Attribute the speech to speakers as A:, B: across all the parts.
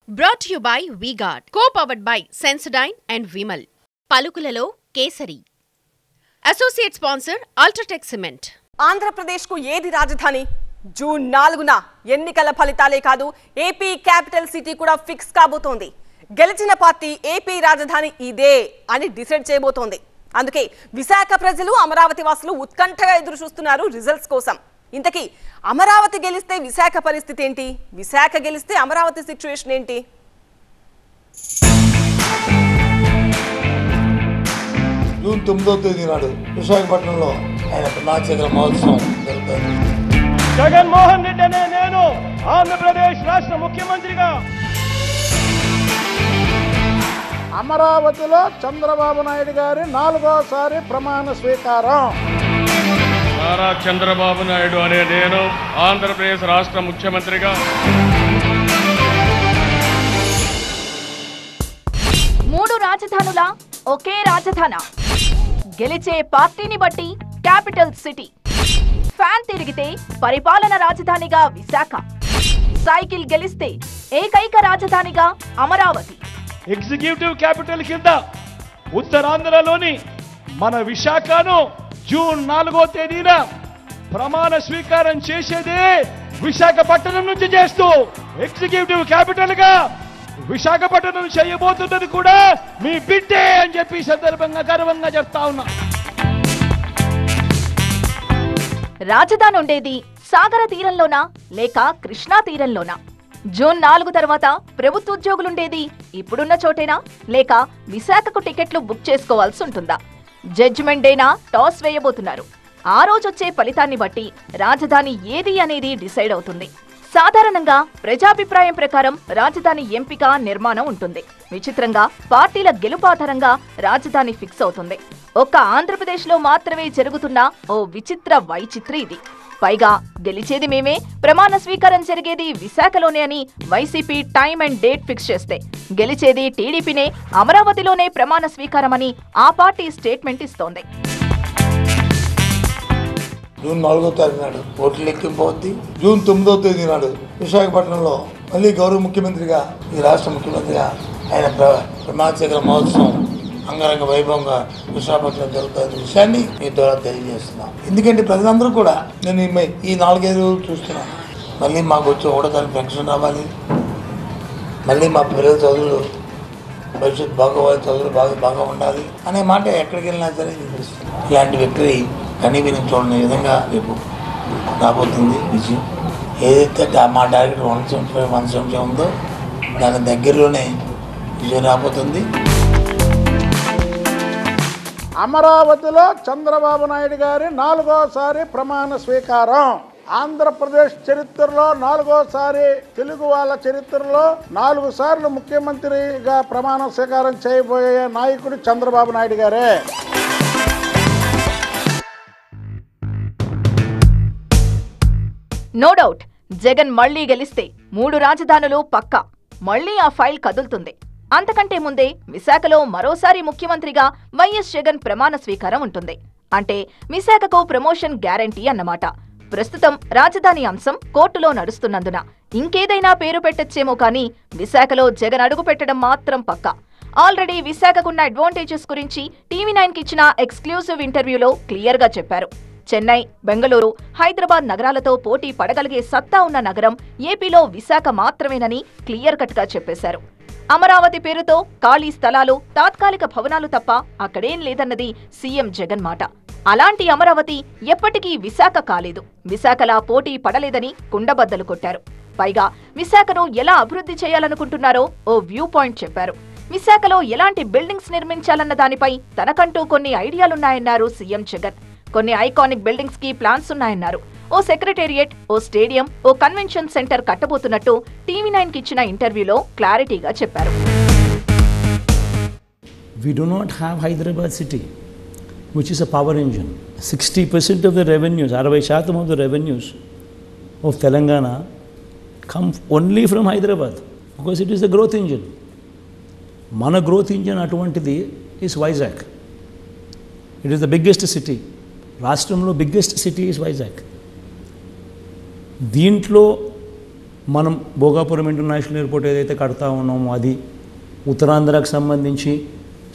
A: Brought to you by V-Guard, co-powered by Sensodyne and Vimal. పలుకులలో Kesari. Associate sponsor UltraTech cement.
B: ఆంధ్రప్రదేశ్కు ఏది రాజధాని? జూన్ 4న ఎన్నికల ఫలితాలే కాదు, ఏపీ క్యాపిటల్ సిటీ కూడా ఫిక్స్ కాబోతోంది. గెలిచిన పార్టీ ఏపీ రాజధాని ఇదే అని డిసైడ్ చేయబోతోంది. అందుకే విశాఖ ప్రజలు, అమరావతి వాసులు ఉత్కంఠగా ఎదురు చూస్తున్నారు రిజల్ట్స్ కోసం. ఇంతకీ అమరావతి గెలిస్తే విశాఖ పరిస్థితి ఏంటి? విశాఖ గెలిస్తే అమరావతి సిచ్యువేషన్ ఏంటి?
C: జూన్ 9వ తేదీ నాడు విశాఖపట్నంలో ఆయన ప్రమాణ మహోత్సవం జరుగుతుంది.
D: జగన్మోహన్ రెడ్డి అనే నేను ఆంధ్రప్రదేశ్ రాష్ట్ర ముఖ్యమంత్రిగా
E: అమరావతిలో చంద్రబాబు నాయుడు గారి 4వసారి ప్రమాణ స్వీకారం.
D: నారా చంద్రబాబు నాయుడు అనే నేను ఆంధ్రప్రదేశ్ రాష్ట్ర ముఖ్యమంత్రిగా
F: 3 రాజధానుల ఒకే రాజధాన. గెలిచే పార్టీని బట్టి క్యాపిటల్ సిటీ. ఫ్యాన్ తిరిగితే పరిపాలన రాజధానిగా విశాఖ. సైకిల్ గెలిస్తే ఏకైక రాజధానిగా అమరావతి.
D: ఎగ్జిక్యూటివ్ క్యాపిటల్ కింద ఉత్తరాంధ్రలోని మన విశాఖను జూన్ 4వ తేదీన ప్రమాణ స్వీకారం చేసేదే విశాఖపట్నం నుంచి చేస్తూ ఎగ్జిక్యూటివ్ క్యాపిటల్ గా విశాఖపట్నం చేయబోతున్నది కూడా మీ బిడ్డే అని చెప్పి సందర్భంగా గర్వంగా చెప్తా ఉన్నా.
F: రాజధాని ఉండేది సాగర తీరంలోనా లేక కృష్ణా తీరంలోనా? జూన్ 4 తర్వాత ప్రభుత్వ ఉద్యోగులుండేది ఇప్పుడున్న చోటేనా లేక విశాఖకు టికెట్లు బుక్ చేసుకోవాల్సి ఉంటుందా? జడ్జిమెంట్ డేనా టాస్ వేయబోతున్నారు. ఆ రోజొచ్చే ఫలితాన్ని బట్టి రాజధాని ఏది అనేది డిసైడ్ అవుతుంది. సాధారణంగా ప్రజాభిప్రాయం ప్రకారం రాజధాని ఎంపిక, నిర్మాణం ఉంటుంది. విచిత్రంగా పార్టీల గెలుపు ఆధారంగా రాజధాని ఫిక్స్ అవుతుంది. ఒక్క ఆంధ్రప్రదేశ్లో మాత్రమే జరుగుతున్న ఓ విచిత్ర వైచిత్రి ఇది. పైగా గెలిచేది మేమే, ప్రమాణ స్వీకారం జరిగేది విశాఖలోనే అని YCP time and date fix చేస్తే గెలిచేది టీడీపీనే, అమరావతిలోనే ప్రమాణ స్వీకారమని ఆ పార్టీ స్టేట్మెంట్ ఇస్తోంది.
C: జూన్ 4వ తారీఖు నాడు ఓట్లు లెక్కింపు అవుద్ది. జూన్ 9వ తేదీ నాడు విశాఖపట్నంలో మళ్ళీ గౌరవ ముఖ్యమంత్రిగా, ఈ రాష్ట్ర ముఖ్యమంత్రిగా ఆయన ప్రమాణ స్వీకార మహోత్సవం అంగరంగ వైభవంగా విశాఖపట్నం జరుగుతున్న విషయాన్ని మీ ద్వారా తెలియజేస్తున్నాం. ఎందుకంటే ప్రజలందరూ కూడా నేను ఈ 4-5 రోజులు చూస్తున్నాను. మళ్ళీ మాకు వచ్చి 1వ తారీఖు పెన్షన్ రావాలి, మళ్ళీ మా పిల్లల చదువులు భవిష్యత్తు బాగోవాలి, చదువులు బాగా ఉండాలి అనే మాట ఎక్కడికి వెళ్ళినా సరే వినిపిస్తుంది. ఇలాంటి విక్టరీ కనీ విని చూడని విధంగా రేపు రాబోతుంది విజయం. ఏదైతే మా టార్గెట్ 175 ఉందో దాని దగ్గరలోనే విజయం రాబోతుంది.
E: అమరావతిలో చంద్రబాబు నాయుడు గారి 4వసారి ప్రమాణ స్వీకారం. ఆంధ్రప్రదేశ్ చరిత్రలో 4వసారి, తెలుగు వాళ్ళ చరిత్రలో 4 సార్లు ముఖ్యమంత్రిగా ప్రమాణ స్వీకారం చేయబోయే నాయకుడు చంద్రబాబు నాయుడు గారే.
F: నో డౌట్, జగన్ మళ్లీ గెలిస్తే 3 రాజధానులు పక్కా. మళ్లీ ఆ ఫైల్ కదులుతుంది. అంతకంటే ముందే విశాఖలో మరోసారి ముఖ్యమంత్రిగా వైఎస్ జగన్ ప్రమాణ స్వీకారం ఉంటుంది. అంటే విశాఖకు ప్రమోషన్ గ్యారంటీ అన్నమాట. ప్రస్తుతం రాజధాని అంశం కోర్టులో నడుస్తున్నందున ఇంకేదైనా పేరు పెట్టొచ్చేమో కానీ విశాఖలో జగన్ అడుగు పెట్టడం మాత్రం పక్కా. ఆల్రెడీ విశాఖకున్న అడ్వాంటేజెస్ గురించి టీవీ9కి ఇచ్చిన ఎక్స్క్లూజివ్ ఇంటర్వ్యూలో క్లియర్ గా చెప్పారు. చెన్నై, బెంగళూరు, హైదరాబాద్ నగరాలతో పోటీ పడగలిగే సత్తా ఉన్న నగరం ఏపీలో విశాఖ మాత్రమేనని క్లియర్ కట్ గా చెప్పేశారు. అమరావతి పేరుతో ఖాళీ స్థలాలు, తాత్కాలిక భవనాలు తప్ప అక్కడేం లేదన్నది సీఎం జగన్ మాట. అలాంటి అమరావతి ఎప్పటికీ విశాఖ కాలేదు. విశాఖలా పోటీ పడలేదని కుండబద్దలు కొట్టారు. పైగా విశాఖను ఎలా అభివృద్ధి చేయాలనుకుంటున్నారో ఓ వ్యూ పాయింట్ చెప్పారు. విశాఖలో ఎలాంటి బిల్డింగ్స్ నిర్మించాలన్న దానిపై తనకంటూ కొన్ని ఐడియాలున్నాయన్నారు సీఎం జగన్. కొన్ని ఐకానిక్ బిల్డింగ్స్ కి ప్లాన్స్ ఉన్నాయన్నారు. ఓ సెక్రటేరియట్, ఓ స్టేడియం, ఓ కన్వెన్షన్ సెంటర్ కట్టబోతున్నట్టు టీవీ9కి ఇచ్చిన ఇంటర్వ్యూలో క్లారిటీగా చెప్పారు.
G: We do not have Hyderabad city, which is a power engine. 60% of the revenues, 60% of the revenues of Telangana come only from Hyderabad because it is the growth engine. Mana growth engine atuvantidi is Vizag. It is the biggest city. రాష్ట్రంలో biggest city is Vizag. దీంట్లో మనం Bhogapuram international airport ఏదైతే కడతా ఉన్నామో అది, ఉత్తరాంధ్రకు సంబంధించి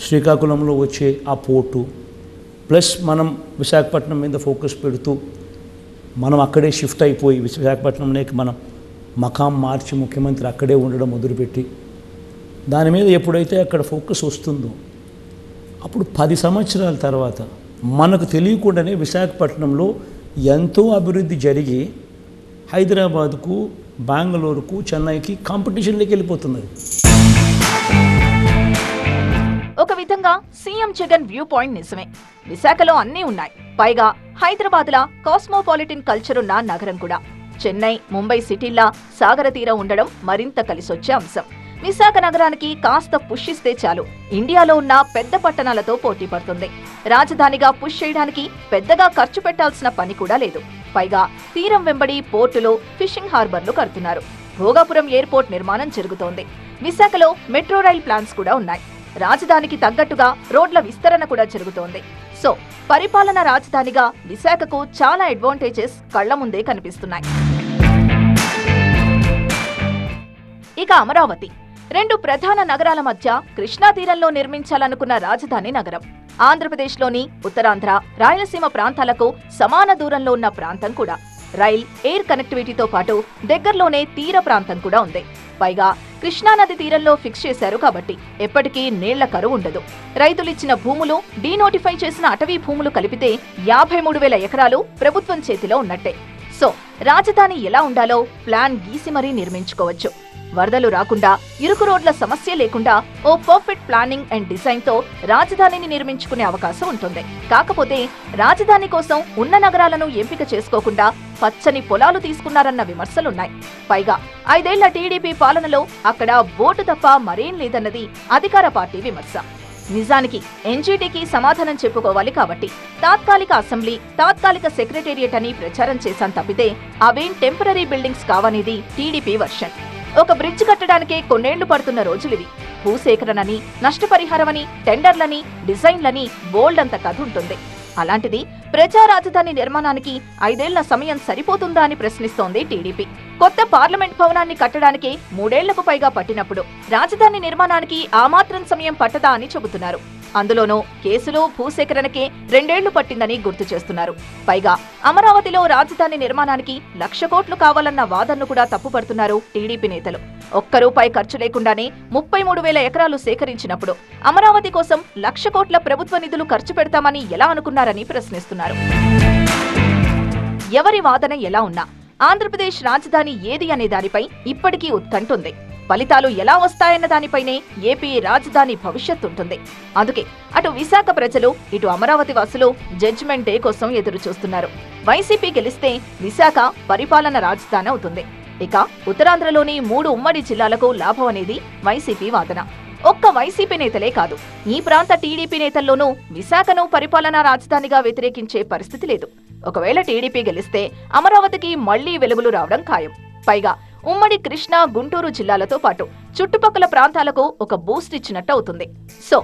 G: శ్రీకాకుళంలో వచ్చే ఆ పోర్టు, ప్లస్ మనం విశాఖపట్నం మీద ఫోకస్ పెడుతూ మనం అక్కడే షిఫ్ట్ అయిపోయి విశాఖపట్నంలోకి మనం మకాం మార్చి ముఖ్యమంత్రి అక్కడే ఉండడం మొదలుపెట్టి దాని మీద ఎప్పుడైతే అక్కడ ఫోకస్ వస్తుందో అప్పుడు 10 సంవత్సరాల తర్వాత మనకు తెలియకుండానే విశాఖపట్నంలో ఎంతో అభివృద్ధి జరిగి హైదరాబాద్కు, బెంగళూరుకు, చెన్నైకి కాంపిటీషన్లోకి వెళ్ళిపోతున్నది.
F: ఒక విధంగా సీఎం జగన్ వ్యూ పాయింట్ నిజమే. విశాఖలో అన్నీ ఉన్నాయి. పైగా హైదరాబాద్లా కాస్మోపాలిటన్ కల్చర్ ఉన్న నగరం కూడా. చెన్నై, ముంబై సిటీల్లా సాగర తీరం ఉండడం మరింత కలిసొచ్చే అంశం. విశాఖ నగరానికి కాస్త పుష్ ఇస్తే చాలు ఇండియాలో ఉన్న పెద్ద పట్టణాలతో పోటీ పడుతుంది. రాజధానిగా పుష్ చేయడానికి పెద్దగా ఖర్చు పెట్టాల్సిన పని కూడా లేదు. పైగా తీరం వెంబడి పోర్టులు, ఫిషింగ్ హార్బర్లు కడుతున్నారు. భోగాపురం ఎయిర్పోర్ట్ నిర్మాణం జరుగుతోంది. విశాఖలో మెట్రో రైల్ ప్లాన్స్ కూడా ఉన్నాయి. రాజధానికి తగ్గట్టుగా రోడ్ల విస్తరణ కూడా జరుగుతోంది. సో పరిపాలన రాజధానిగా విశాఖకు చాలా అడ్వాంటేజెస్ కళ్ల ముందే కనిపిస్తున్నాయి. ఇక అమరావతి, 2 ప్రధాన నగరాల మధ్య కృష్ణా తీరంలో నిర్మించాలనుకున్న రాజధాని నగరం. ఆంధ్రప్రదేశ్లోని ఉత్తరాంధ్ర, రాయలసీమ ప్రాంతాలకు సమాన దూరంలో ఉన్న ప్రాంతం కూడా. రైల్, ఎయిర్ కనెక్టివిటీతో పాటు దగ్గరలోనే తీర ప్రాంతం కూడా ఉంది. పైగా కృష్ణానది తీరంలో ఫిక్స్ చేశారు కాబట్టి ఎప్పటికీ నీళ్ల కరువు ఉండదు. రైతులిచ్చిన భూములు, డీనోటిఫై చేసిన అటవీ భూములు కలిపితే 53,000 ఎకరాలు ప్రభుత్వం చేతిలో ఉన్నట్టే. సో రాజధాని ఎలా ఉండాలో ప్లాన్ గీసి మరీ నిర్మించుకోవచ్చు. వరదలు రాకుండా, ఇరుకు రోడ్ల సమస్య లేకుండా ఓ పర్ఫెక్ట్ ప్లానింగ్ అండ్ డిజైన్ తో రాజధానిని నిర్మించుకునే అవకాశం ఉంటుంది. కాకపోతే రాజధాని కోసం ఉన్న నగరాలను ఎంపిక చేసుకోకుండా పచ్చని పొలాలు తీసుకున్నారన్న విమర్శలున్నాయి. పైగా 5 ఏళ్ల టీడీపీ పాలనలో అక్కడ బోటు తప్ప మరేం లేదన్నది అధికార పార్టీ విమర్శ. నిజానికి ఎన్జీటీకి సమాధానం చెప్పుకోవాలి కాబట్టి తాత్కాలిక అసెంబ్లీ, తాత్కాలిక సెక్రటేరియట్ అని ప్రచారం చేశాం తప్పితే అవేం టెంపరరీ బిల్డింగ్స్ కావనేది టీడీపీ వర్షన్. ఒక బ్రిడ్జ్ కట్టడానికే కొన్నేళ్లు పడుతున్న రోజులివి. భూసేకరణని, నష్టపరిహారమని, టెండర్లని, డిజైన్లని బోల్డ్ అంత కథ ఉంటుంది. అలాంటిది ప్రజా రాజధాని నిర్మాణానికి 5 ఏళ్ల సమయం సరిపోతుందా అని ప్రశ్నిస్తోంది టీడీపీ. కొత్త పార్లమెంట్ భవనాన్ని కట్టడానికి 3 ఏళ్లకు పైగా పట్టినప్పుడు రాజధాని నిర్మాణానికి ఆ మాత్రం సమయం పట్టదా అని చెబుతున్నారు. అందులోనూ కేసులు, భూసేకరణకే 2 ఏళ్లు పట్టిందని గుర్తు చేస్తున్నారు. పైగా అమరావతిలో రాజధాని నిర్మాణానికి 1,00,000 కోట్లు కావాలన్న వాదనను కూడా తప్పుపడుతున్నారు టీడీపీ నేతలు. ₹1 ఖర్చు లేకుండానే 33,000 ఎకరాలు సేకరించినప్పుడు అమరావతి కోసం 1,00,000 కోట్ల ప్రభుత్వ నిధులు ఖర్చు పెడతామని ఎలా అనుకున్నారని ప్రశ్నిస్తున్నారు. ఎవరి వాదన ఎలా ఉన్నా ఆంధ్రప్రదేశ్ రాజధాని ఏది అనే దానిపై ఇప్పటికీ ఉత్కంఠ ఉంది. ఫలితాలు ఎలా వస్తాయన్న దానిపైనే ఏపీ రాజధాని భవిష్యత్తు ఉంటుంది. అందుకే అటు విశాఖ ప్రజలు, ఇటు అమరావతి వాసులు జడ్జిమెంట్ డే కోసం ఎదురు చూస్తున్నారు. వైసీపీ గెలిస్తే విశాఖ పరిపాలన రాజధాని అవుతుంది. ఇక ఉత్తరాంధ్రలోని 3 ఉమ్మడి జిల్లాలకు లాభం అనేది వైసీపీ వాదన. ఒక్క వైసీపీ నేతలే కాదు, ఈ ప్రాంత టీడీపీ నేతల్లోనూ విశాఖను పరిపాలనా రాజధానిగా వ్యతిరేకించే పరిస్థితి లేదు. ఒకవేళ టీడీపీ గెలిస్తే అమరావతికి మళ్లీ వెలుగులు రావడం ఖాయం. పైగా ఉమ్మడి కృష్ణా, గుంటూరు జిల్లాలతో పాటు చుట్టుపక్కల ప్రాంతాలకు ఒక బూస్ట్ ఇచ్చినట్టు అవుతుంది. సో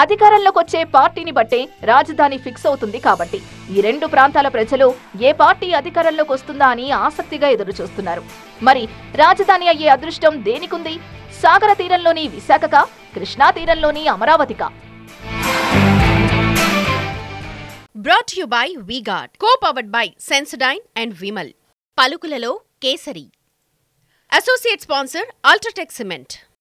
F: అధికారంలోకి వచ్చే పార్టీని బట్టే రాజధాని ఫిక్స్ అవుతుంది. కాబట్టి ఈ 2 ప్రాంతాల ప్రజలు ఏ పార్టీ అధికారంలోకి వస్తుందా అని ఆసక్తిగా ఎదురు చూస్తున్నారు. మరి రాజధాని అయ్యే అదృష్టం దేనికుంది? సాగర తీరంలోని విశాఖకా, కృష్ణా తీరంలోని అమరావతికా?
A: Brought to you by V-Guard, co-powered by Sensodyne and Vimal. పలుకులలో kesari. Associate sponsor Ultratech Cement.